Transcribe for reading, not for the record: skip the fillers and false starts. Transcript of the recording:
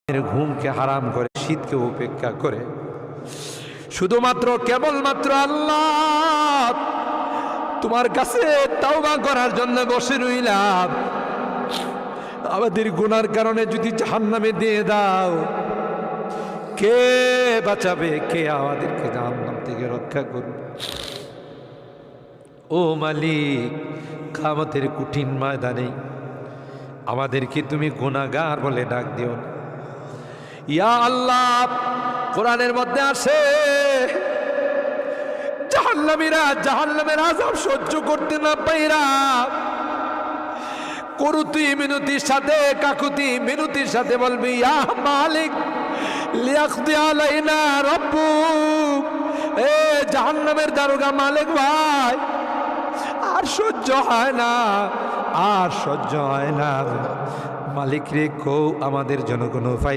ঘুমকে হারাম করে, শীতকে উপেক্ষা করে শুধুমাত্র কেবলমাত্র আল্লাহ তোমার কাছে তাওবা করার জন্য বসে রইলাম। আমাদের গুনার কারণে যদি জাহান্নামে দিয়ে দাও, কে বাঁচাবে? কে আমাদেরকে জাহান্নাম থেকে রক্ষা করবে? ও মালিক, কিয়ামতের কঠিন ময়দানে আমাদেরকে তুমি গুনাহগার বলে ডাক দিও না। ইয়া আল্লাহ, কোরআনের মধ্যে আসে জাহান্নামীরা জাহান্নামের আযাব সহ্য করতে না পাইরা করুতি মিনতির সাথে, কাকুতি মিনতির সাথে বলবি, ইয়া মালিক লিয়াকদি আলাইনা রাব্বুক। এ জাহান্নামের দারোগা মালিক ভাই, আর সহ্য হয় না, আর সহ্য হয় না। মালিক রে, কো আমাদের জন্য কোনো উপায়